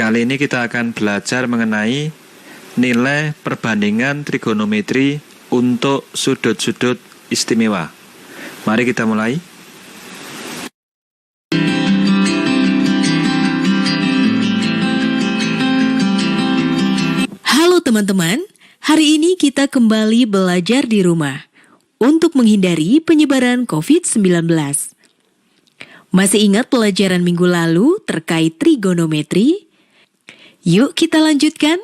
Kali ini kita akan belajar mengenai nilai perbandingan trigonometri untuk sudut-sudut istimewa. Mari kita mulai. Halo teman-teman, hari ini kita kembali belajar di rumah untuk menghindari penyebaran COVID-19. Masih ingat pelajaran minggu lalu terkait trigonometri? Yuk kita lanjutkan.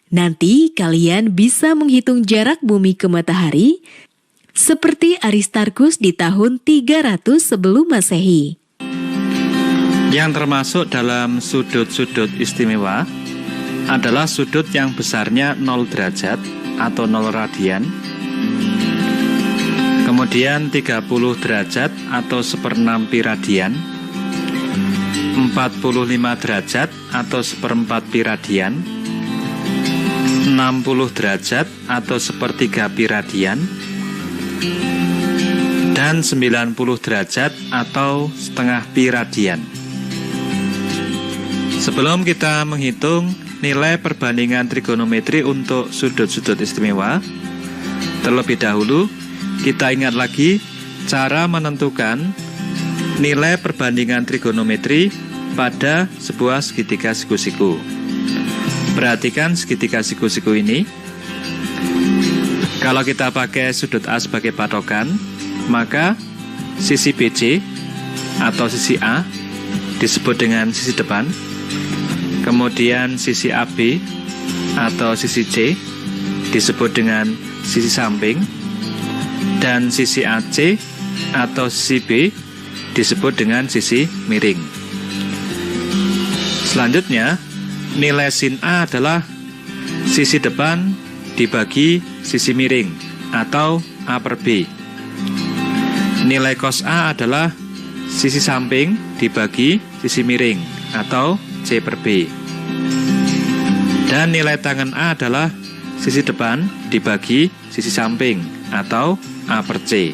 Nanti kalian bisa menghitung jarak bumi ke matahari seperti Aristarchus di tahun 300 sebelum Masehi. Yang termasuk dalam sudut-sudut istimewa adalah sudut yang besarnya 0 derajat atau 0 radian, kemudian 30 derajat atau 1/6 pi radian, 45 derajat atau 1/4 pi radian, 60 derajat atau 1/3 pi radian, dan 90 derajat atau setengah pi radian. Sebelum kita menghitung nilai perbandingan trigonometri untuk sudut-sudut istimewa, terlebih dahulu kita ingat lagi cara menentukan nilai perbandingan trigonometri pada sebuah segitiga siku-siku. Perhatikan segitiga siku-siku ini. Kalau kita pakai sudut A sebagai patokan, maka sisi BC atau sisi A disebut dengan sisi depan, kemudian sisi AB atau sisi C disebut dengan sisi samping, dan sisi AC atau sisi B disebut dengan sisi miring. Selanjutnya, nilai sin A adalah sisi depan dibagi sisi miring atau A per B. Nilai cos A adalah sisi samping dibagi sisi miring atau C per B. Dan nilai tangen A adalah sisi depan dibagi sisi samping atau A per C.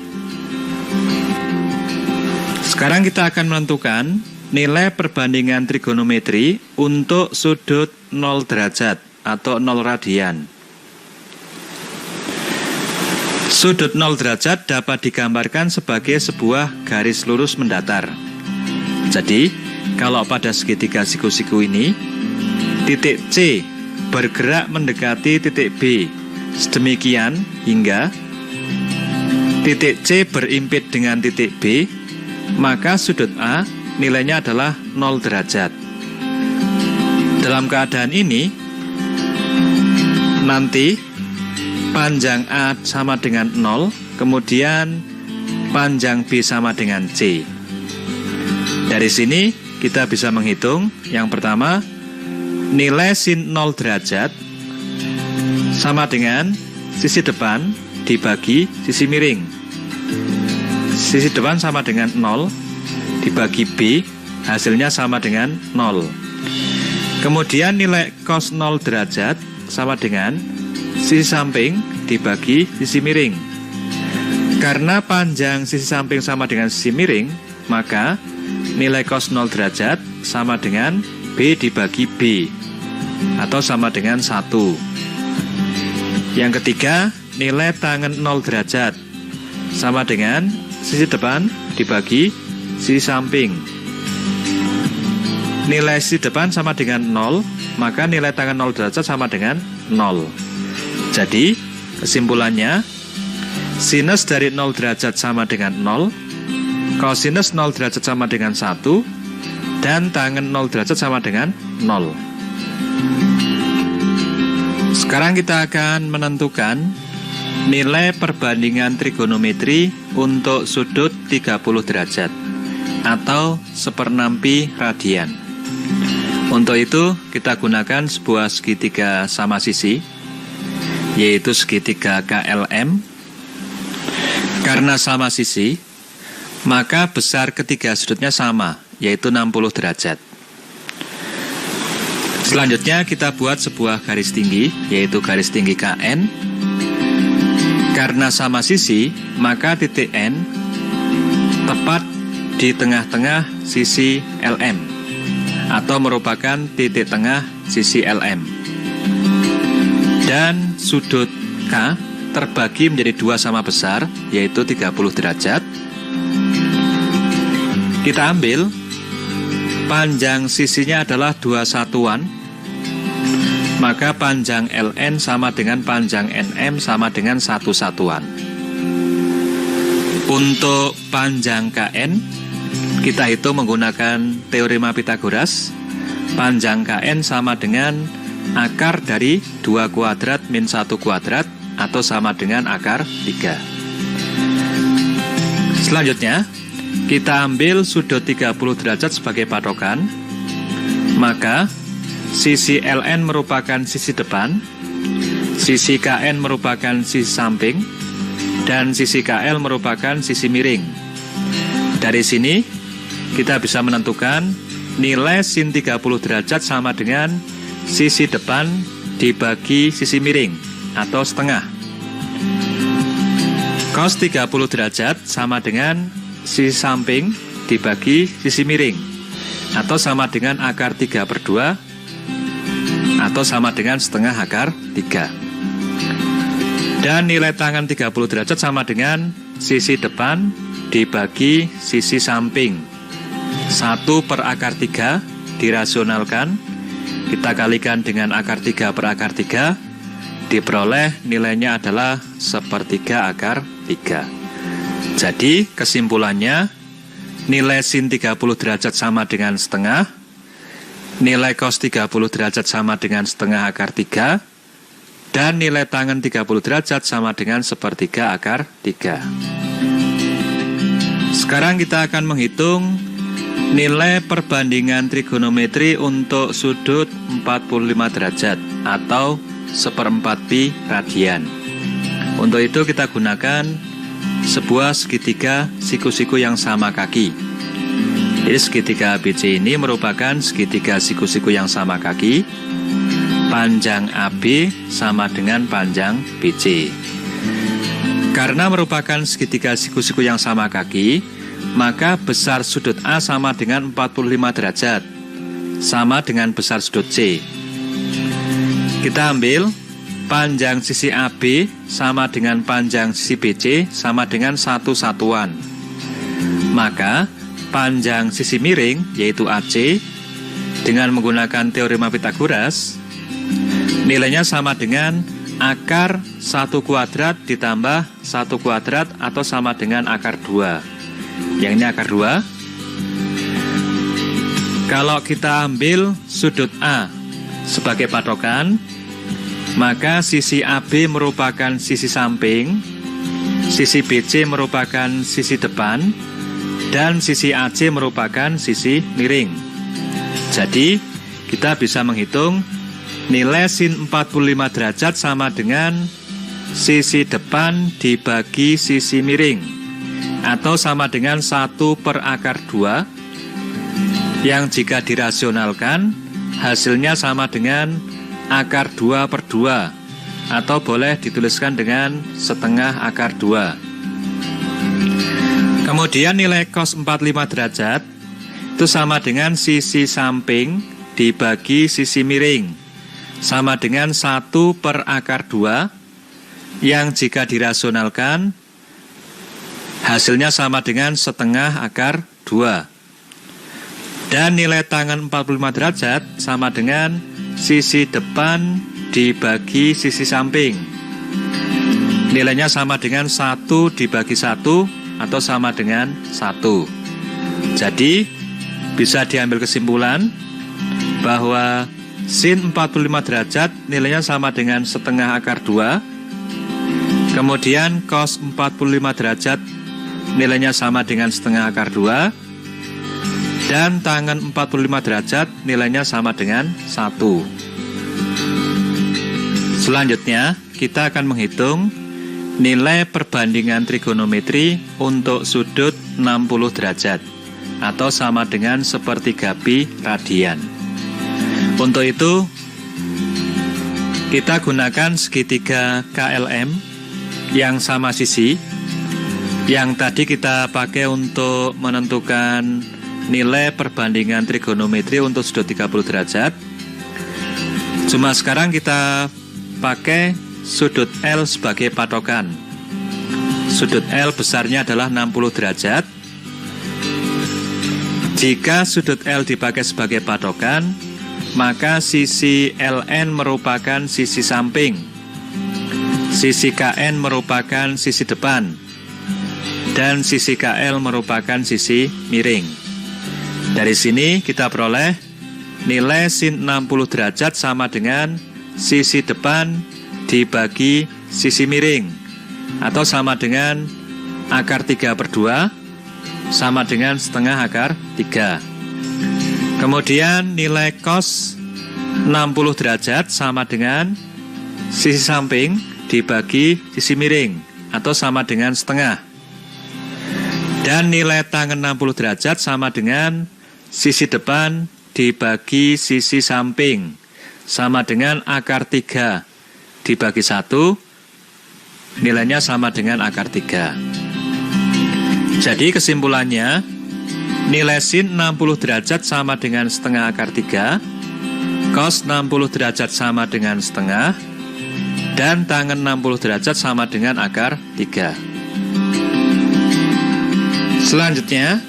Sekarang kita akan menentukan nilai perbandingan trigonometri untuk sudut 0 derajat atau 0 radian. Sudut 0 derajat dapat digambarkan sebagai sebuah garis lurus mendatar. Jadi, kalau pada segitiga siku-siku ini, titik C bergerak mendekati titik B, sedemikian hingga titik C berimpit dengan titik B, maka sudut A nilainya adalah 0 derajat. Dalam keadaan ini, nanti panjang A sama dengan 0, kemudian panjang B sama dengan C. Dari sini kita bisa menghitung yang pertama, nilai sin 0 derajat sama dengan sisi depan dibagi sisi miring. Sisi depan sama dengan 0 dibagi B, hasilnya sama dengan 0. Kemudian nilai cos 0 derajat sama dengan sisi samping dibagi sisi miring. Karena panjang sisi samping sama dengan sisi miring, maka nilai cos 0 derajat sama dengan B dibagi B, atau sama dengan 1. Yang ketiga, nilai tangen 0 derajat sama dengan sisi depan dibagi sisi samping. Nilai sisi depan sama dengan 0, maka nilai tangen 0 derajat sama dengan 0. Jadi, kesimpulannya, sinus dari 0 derajat sama dengan 0, kosinus 0 derajat sama dengan 1, dan tangen 0 derajat sama dengan 0. Sekarang kita akan menentukan nilai perbandingan trigonometri untuk sudut 30 derajat atau 1/6 pi radian. Untuk itu kita gunakan sebuah segitiga sama sisi, yaitu segitiga KLM. Karena sama sisi, maka besar ketiga sudutnya sama, yaitu 60 derajat. Selanjutnya kita buat sebuah garis tinggi, yaitu garis tinggi KN. Karena sama sisi, maka titik N tepat di tengah-tengah sisi LM atau merupakan titik tengah sisi LM. Dan sudut K terbagi menjadi dua sama besar, yaitu 30 derajat. Kita ambil panjang sisinya adalah 2 satuan, maka panjang LN sama dengan panjang NM sama dengan 1 satuan. Untuk panjang KN, kita hitung menggunakan teorema Pythagoras. Panjang KN sama dengan akar dari 2 kuadrat min 1 kuadrat atau sama dengan akar 3. Selanjutnya, kita ambil sudut 30 derajat sebagai patokan. Maka, sisi LN merupakan sisi depan, sisi KN merupakan sisi samping, dan sisi KL merupakan sisi miring. Dari sini, kita bisa menentukan nilai sin 30 derajat sama dengan sisi depan dibagi sisi miring atau setengah. Cos 30 derajat sama dengan sisi samping dibagi sisi miring atau sama dengan akar 3/2 atau sama dengan setengah akar 3. Dan nilai tangan 30 derajat sama dengan sisi depan dibagi sisi samping. 1 per akar 3 dirasionalkan, kita kalikan dengan akar 3 per akar 3, diperoleh nilainya adalah 1/3 akar 3. Jadi kesimpulannya, nilai sin 30 derajat sama dengan setengah, nilai cos 30 derajat sama dengan setengah akar 3, dan nilai tangen 30 derajat sama dengan 1/3 akar 3. Sekarang kita akan menghitung nilai perbandingan trigonometri untuk sudut 45 derajat atau 1/4 pi radian. Untuk itu kita gunakan sebuah segitiga siku-siku yang sama kaki. Jadi segitiga ABC ini merupakan segitiga siku-siku yang sama kaki. Panjang AB sama dengan panjang BC. Karena merupakan segitiga siku-siku yang sama kaki, maka besar sudut A sama dengan 45 derajat, sama dengan besar sudut C. Kita ambil panjang sisi AB sama dengan panjang sisi BC sama dengan 1 satuan. Maka panjang sisi miring, yaitu AC, dengan menggunakan teorema Pythagoras, nilainya sama dengan akar 1 kuadrat ditambah 1 kuadrat atau sama dengan akar 2. Yang ini akar 2. Kalau kita ambil sudut A sebagai patokan, maka sisi AB merupakan sisi samping, sisi BC merupakan sisi depan, dan sisi AC merupakan sisi miring. Jadi, kita bisa menghitung nilai sin 45 derajat sama dengan sisi depan dibagi sisi miring atau sama dengan 1 per akar 2 yang jika dirasionalkan hasilnya sama dengan akar 2/2 atau boleh dituliskan dengan setengah akar 2. Kemudian nilai cos 45 derajat itu sama dengan sisi samping dibagi sisi miring sama dengan 1 per akar 2 yang jika dirasionalkan hasilnya sama dengan setengah akar 2. Dan nilai tangen 45 derajat sama dengan sisi depan dibagi sisi samping. Nilainya sama dengan 1 dibagi 1 atau sama dengan 1. Jadi bisa diambil kesimpulan bahwa sin 45 derajat nilainya sama dengan setengah akar 2. Kemudian cos 45 derajat nilainya sama dengan setengah akar 2. Dan tangen 45 derajat nilainya sama dengan 1. Selanjutnya kita akan menghitung nilai perbandingan trigonometri untuk sudut 60 derajat atau sama dengan 1/3 pi radian. Untuk itu kita gunakan segitiga KLM yang sama sisi yang tadi kita pakai untuk menentukan nilai perbandingan trigonometri untuk sudut 30 derajat. Cuma sekarang kita pakai sudut L sebagai patokan. Sudut L besarnya adalah 60 derajat. Jika sudut L dipakai sebagai patokan, maka sisi LN merupakan sisi samping, sisi KN merupakan sisi depan, dan sisi KL merupakan sisi miring. Dari sini kita peroleh nilai sin 60 derajat sama dengan sisi depan dibagi sisi miring, atau sama dengan akar 3/2 sama dengan setengah akar 3. Kemudian nilai cos 60 derajat sama dengan sisi samping dibagi sisi miring, atau sama dengan setengah. Dan nilai tangen 60 derajat sama dengan sisi depan dibagi sisi samping, sama dengan akar 3 dibagi 1, nilainya sama dengan akar 3. Jadi kesimpulannya, nilai sin 60 derajat sama dengan setengah akar 3, cos 60 derajat sama dengan setengah, dan tangen 60 derajat sama dengan akar 3. Selanjutnya,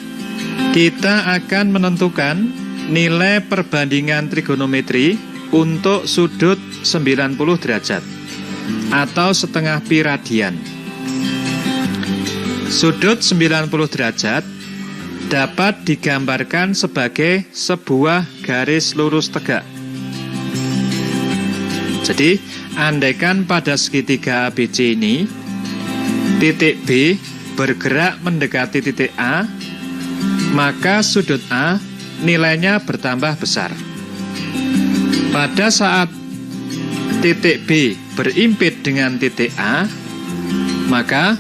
kita akan menentukan nilai perbandingan trigonometri untuk sudut 90 derajat atau setengah pi radian. Sudut 90 derajat dapat digambarkan sebagai sebuah garis lurus tegak. Jadi, andaikan pada segitiga ABC ini, titik B bergerak mendekati titik A, maka sudut A nilainya bertambah besar. Pada saat titik B berimpit dengan titik A, maka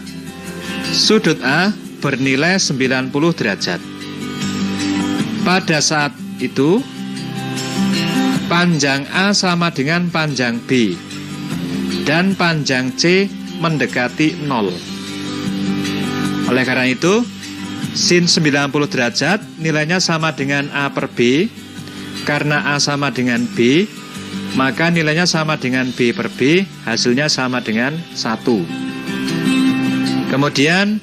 sudut A bernilai 90 derajat. Pada saat itu, panjang A sama dengan panjang B, dan panjang C mendekati 0. Oleh karena itu, sin 90 derajat nilainya sama dengan A per B. Karena A sama dengan B, maka nilainya sama dengan B per B, hasilnya sama dengan 1. Kemudian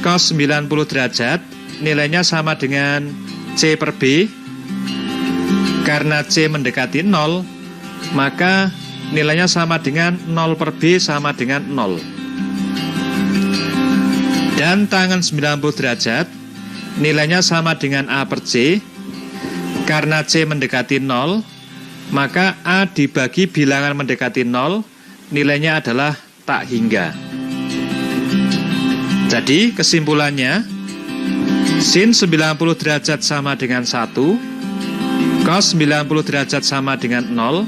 cos 90 derajat nilainya sama dengan C per B. Karena C mendekati 0, maka nilainya sama dengan 0 per B sama dengan 0. Dan tangen 90 derajat nilainya sama dengan A per C. Karena C mendekati 0, maka A dibagi bilangan mendekati 0, nilainya adalah tak hingga. Jadi kesimpulannya, sin 90 derajat sama dengan 1, cos 90 derajat sama dengan 0,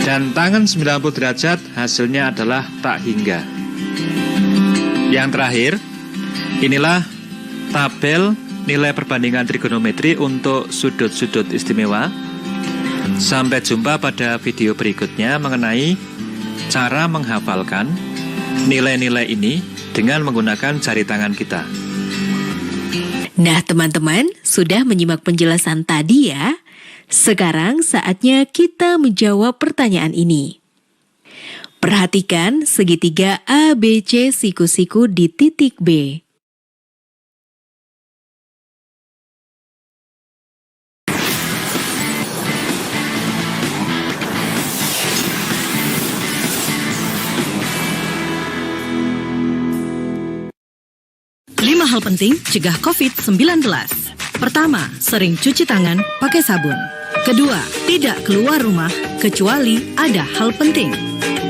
dan tangen 90 derajat hasilnya adalah tak hingga. Yang terakhir, inilah tabel nilai perbandingan trigonometri untuk sudut-sudut istimewa. Sampai jumpa pada video berikutnya mengenai cara menghafalkan nilai-nilai ini dengan menggunakan jari tangan kita. Nah, teman-teman, sudah menyimak penjelasan tadi ya? Sekarang saatnya kita menjawab pertanyaan ini. Perhatikan segitiga ABC siku-siku di titik B. Hal penting cegah COVID-19. Pertama, sering cuci tangan pakai sabun. Kedua, tidak keluar rumah kecuali ada hal penting.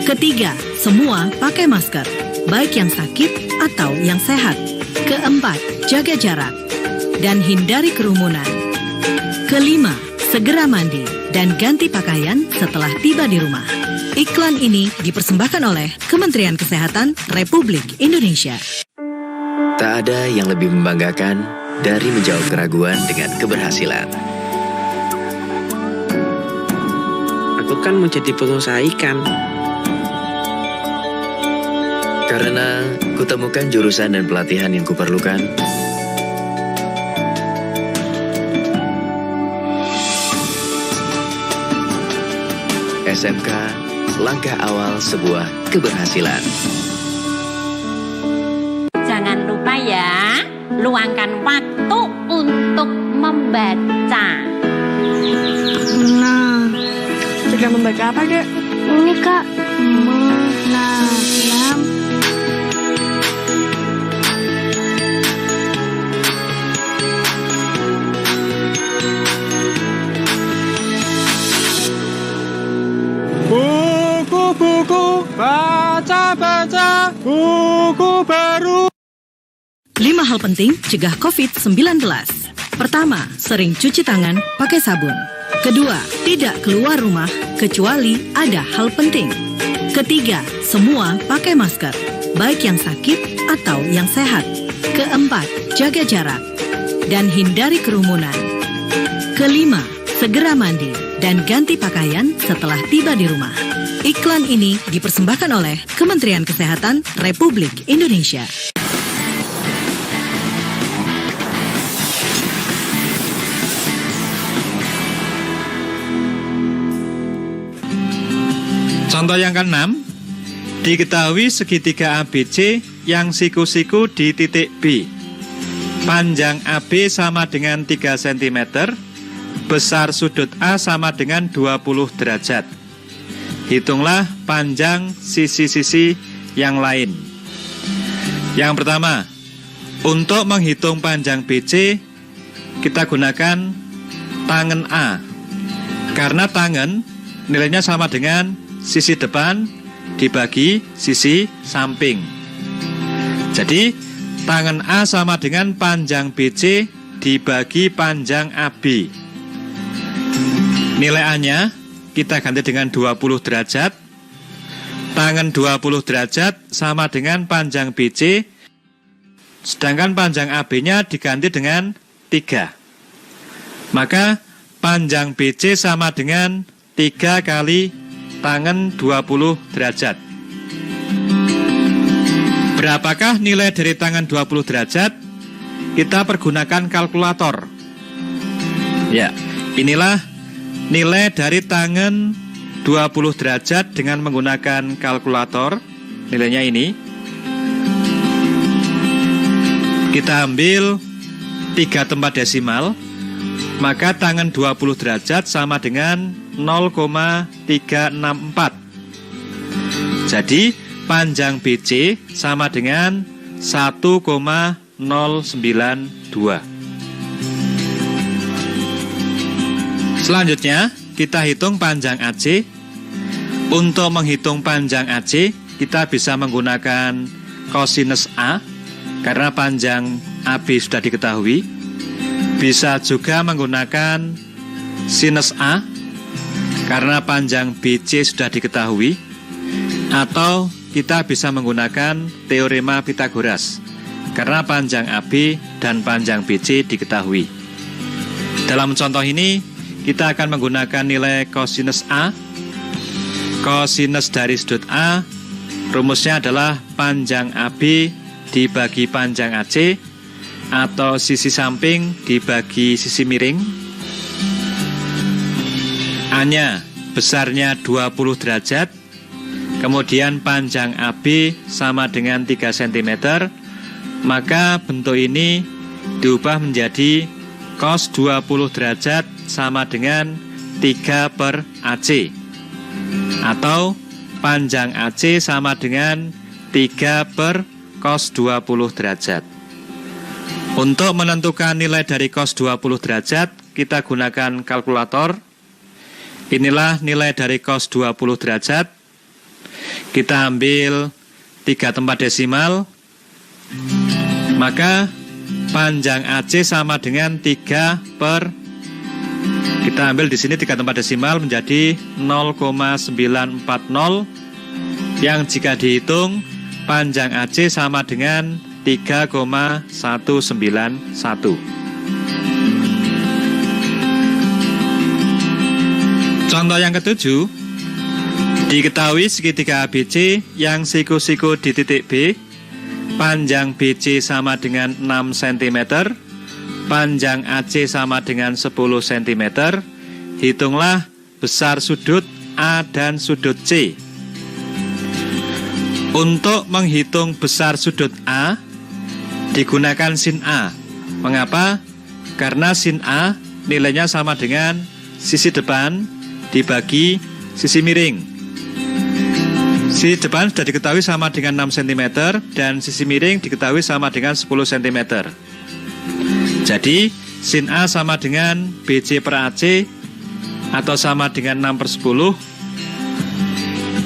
Ketiga, semua pakai masker, baik yang sakit atau yang sehat. Keempat, jaga jarak dan hindari kerumunan. Kelima, segera mandi dan ganti pakaian setelah tiba di rumah. Iklan ini dipersembahkan oleh Kementerian Kesehatan Republik Indonesia. Tak ada yang lebih membanggakan dari menjawab keraguan dengan keberhasilan. Aku kan mau jadi pengusaha ikan. Karena kutemukan jurusan dan pelatihan yang kuperlukan. SMK, langkah awal sebuah keberhasilan. Jangan lupa ya, luangkan waktu untuk membaca. Nah, sudah membaca apa, Dek? Ini, Kak. Menanam. Buku-buku, baca-baca, buku baru. 5 hal penting cegah COVID-19. Pertama, sering cuci tangan pakai sabun. Kedua, tidak keluar rumah kecuali ada hal penting. Ketiga, semua pakai masker, baik yang sakit atau yang sehat. Keempat, jaga jarak dan hindari kerumunan. Kelima, segera mandi dan ganti pakaian setelah tiba di rumah. Iklan ini dipersembahkan oleh Kementerian Kesehatan Republik Indonesia. Contoh yang ke-6, diketahui segitiga ABC yang siku-siku di titik B. Panjang AB sama dengan 3 cm, besar sudut A sama dengan 20 derajat. Hitunglah panjang sisi-sisi yang lain. Yang pertama, untuk menghitung panjang BC, kita gunakan tangan A. Karena tangan nilainya sama dengan sisi depan dibagi sisi samping. Jadi, tangan A sama dengan panjang BC dibagi panjang AB. Nilai A-nya kita ganti dengan 20 derajat. Tangan 20 derajat sama dengan panjang BC, sedangkan panjang AB-nya diganti dengan 3. Maka panjang BC sama dengan 3 kali tangan 20 derajat. Berapakah nilai dari tangan 20 derajat? Kita pergunakan kalkulator. Ya, inilah nilai dari tangan 20 derajat dengan menggunakan kalkulator. Nilainya ini. Kita ambil 3 tempat desimal, maka tangan 20 derajat sama dengan 0,364. Jadi panjang BC sama dengan 1,092. Selanjutnya kita hitung panjang AC. Untuk menghitung panjang AC, kita bisa menggunakan kosinus A karena panjang AB sudah diketahui. Bisa juga menggunakan sinus A karena panjang BC sudah diketahui, atau kita bisa menggunakan teorema Pythagoras karena panjang AB dan panjang BC diketahui. Dalam contoh ini kita akan menggunakan nilai kosinus A. Kosinus dari sudut A, rumusnya adalah panjang AB dibagi panjang AC, atau sisi samping dibagi sisi miring. A-nya besarnya 20 derajat, kemudian panjang AB sama dengan 3 cm, maka bentuk ini diubah menjadi cos 20 derajat sama dengan 3 per AC, atau panjang AC sama dengan 3 per cos 20 derajat. Untuk menentukan nilai dari cos 20 derajat, kita gunakan kalkulator. Inilah nilai dari cos 20 derajat. Kita ambil 3 tempat desimal, maka panjang AC sama dengan 3 per, kita ambil di sini 3 tempat desimal menjadi 0,940, yang jika dihitung panjang AC sama dengan 3,191. Contoh yang ke-7, diketahui segitiga ABC yang siku-siku di titik B, panjang BC sama dengan 6 cm, panjang AC sama dengan 10 cm. Hitunglah besar sudut A dan sudut C. Untuk menghitung besar sudut A, digunakan sin A. Mengapa? Karena sin A nilainya sama dengan sisi depan dibagi sisi miring. Sisi depan sudah diketahui sama dengan 6 cm dan sisi miring diketahui sama dengan 10 cm. Jadi sin A sama dengan BC per AC atau sama dengan 6/10,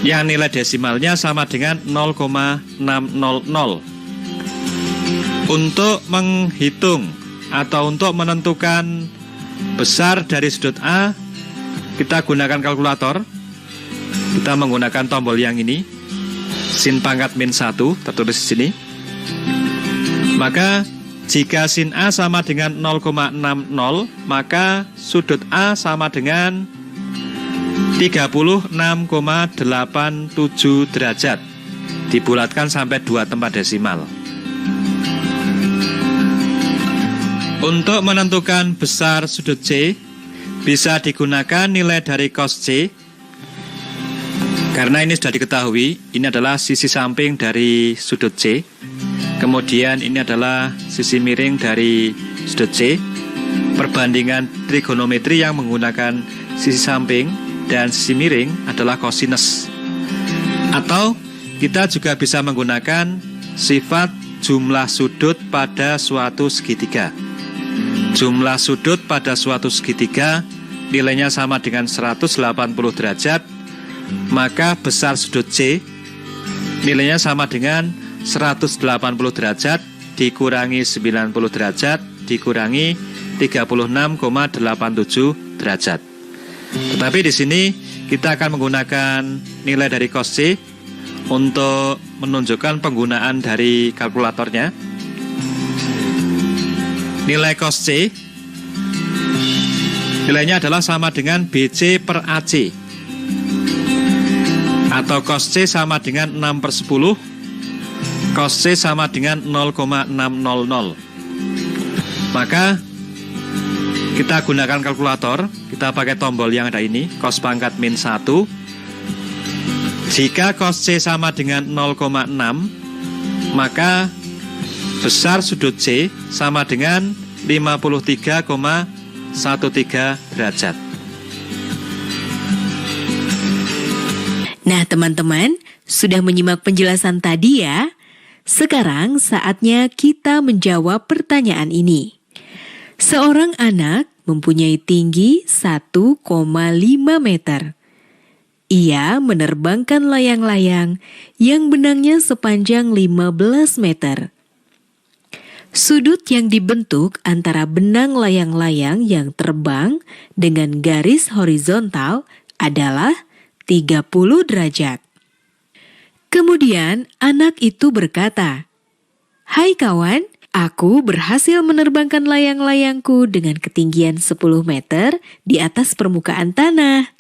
yang nilai desimalnya sama dengan 0,600. Untuk menghitung atau untuk menentukan besar dari sudut A, kita gunakan kalkulator. Kita menggunakan tombol yang ini, sin pangkat -1 tertulis di sini. Maka jika sin A sama dengan 0,60, maka sudut A sama dengan 36,87 derajat. Dibulatkan sampai 2 tempat desimal. Untuk menentukan besar sudut C, bisa digunakan nilai dari cos C. Karena ini sudah diketahui, ini adalah sisi samping dari sudut C. Kemudian ini adalah sisi miring dari sudut C. Perbandingan trigonometri yang menggunakan sisi samping dan sisi miring adalah kosinus. Atau kita juga bisa menggunakan sifat jumlah sudut pada suatu segitiga. Jumlah sudut pada suatu segitiga nilainya sama dengan 180 derajat, maka besar sudut C nilainya sama dengan 180 derajat dikurangi 90 derajat dikurangi 36,87 derajat. Tetapi di sini kita akan menggunakan nilai dari cos C untuk menunjukkan penggunaan dari kalkulatornya. Nilai cos C nilainya adalah sama dengan BC per AC, atau cos C sama dengan 6/10, cos C sama dengan 0,600. Maka kita gunakan kalkulator, kita pakai tombol yang ada ini, cos pangkat -1. Jika cos C sama dengan 0,6, maka besar sudut C sama dengan 53,13 derajat. Nah, teman-teman, sudah menyimak penjelasan tadi ya? Sekarang saatnya kita menjawab pertanyaan ini. Seorang anak mempunyai tinggi 1,5 meter. Ia menerbangkan layang-layang yang benangnya sepanjang 15 meter. Sudut yang dibentuk antara benang layang-layang yang terbang dengan garis horizontal adalah 30 derajat. Kemudian anak itu berkata, "Hai kawan, aku berhasil menerbangkan layang-layangku dengan ketinggian 10 meter di atas permukaan tanah."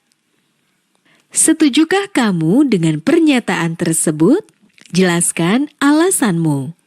Setujukah kamu dengan pernyataan tersebut? Jelaskan alasanmu.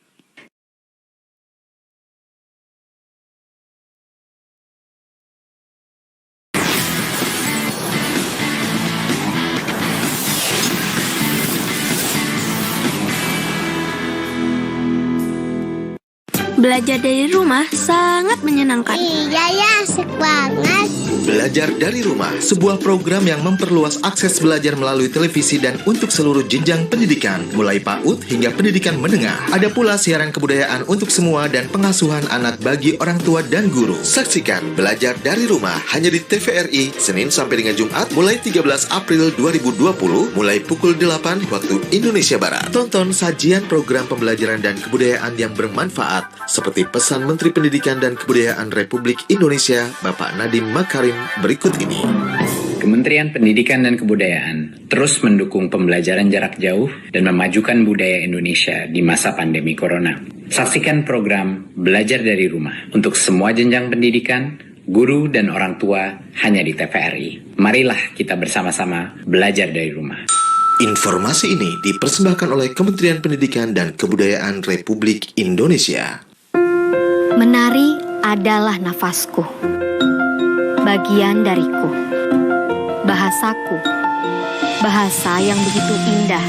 Belajar dari rumah sangat menyenangkan. Iya ya, asik banget. Belajar dari Rumah, sebuah program yang memperluas akses belajar melalui televisi dan untuk seluruh jenjang pendidikan, mulai PAUD hingga pendidikan menengah. Ada pula siaran kebudayaan untuk semua dan pengasuhan anak bagi orang tua dan guru. Saksikan Belajar dari Rumah hanya di TVRI, Senin sampai dengan Jumat, mulai 13 April 2020, mulai pukul 8 waktu Indonesia Barat. Tonton sajian program pembelajaran dan kebudayaan yang bermanfaat, seperti pesan Menteri Pendidikan dan Kebudayaan Republik Indonesia, Bapak Nadiem Makarim berikut ini. Kementerian Pendidikan dan Kebudayaan terus mendukung pembelajaran jarak jauh dan memajukan budaya Indonesia di masa pandemi corona. Saksikan program Belajar dari Rumah untuk semua jenjang pendidikan, guru dan orang tua hanya di TVRI. Marilah kita bersama-sama belajar dari rumah. Informasi ini dipersembahkan oleh Kementerian Pendidikan dan Kebudayaan Republik Indonesia. Menari adalah nafasku, bagian dariku, bahasaku, bahasa yang begitu indah.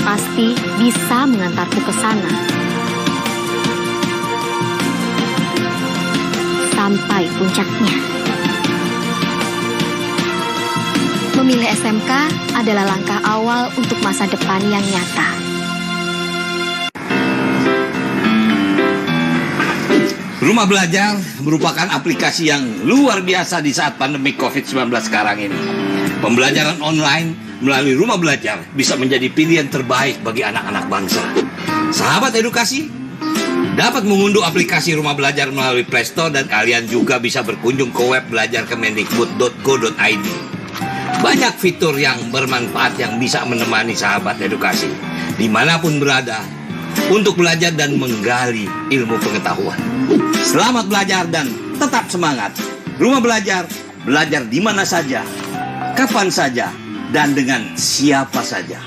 Pasti bisa mengantarku ke sana. Sampai puncaknya. Memilih SMK adalah langkah awal untuk masa depan yang nyata. Rumah Belajar merupakan aplikasi yang luar biasa di saat pandemi COVID-19 sekarang ini. Pembelajaran online melalui Rumah Belajar bisa menjadi pilihan terbaik bagi anak-anak bangsa. Sahabat edukasi, dapat mengunduh aplikasi Rumah Belajar melalui Play Store dan kalian juga bisa berkunjung ke web belajarkemendikbud.go.id. Banyak fitur yang bermanfaat yang bisa menemani sahabat edukasi dimanapun berada untuk belajar dan menggali ilmu pengetahuan. Selamat belajar dan tetap semangat. Rumah Belajar, belajar di mana saja, kapan saja, dan dengan siapa saja.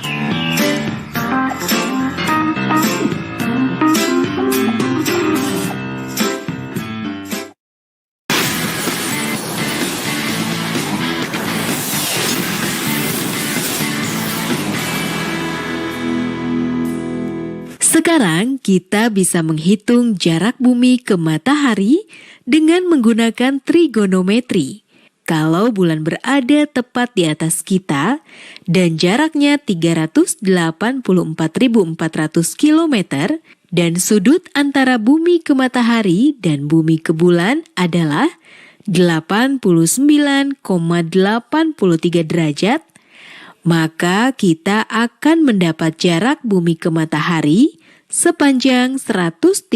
Sekarang kita bisa menghitung jarak bumi ke matahari dengan menggunakan trigonometri. Kalau bulan berada tepat di atas kita dan jaraknya 384.400 km dan sudut antara bumi ke matahari dan bumi ke bulan adalah 89,83 derajat, maka kita akan mendapat jarak bumi ke matahari sepanjang 130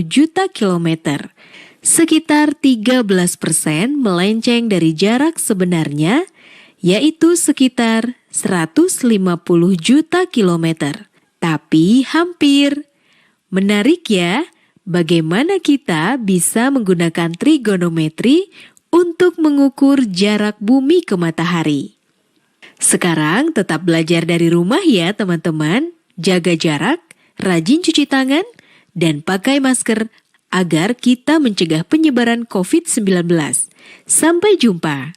juta kilometer, sekitar 13% melenceng dari jarak sebenarnya, yaitu sekitar 150 juta kilometer. Tapi hampir. Menarik ya, bagaimana kita bisa menggunakan trigonometri untuk mengukur jarak bumi ke matahari. Sekarang tetap belajar dari rumah ya teman-teman, jaga jarak, rajin cuci tangan, dan pakai masker agar kita mencegah penyebaran COVID-19. Sampai jumpa.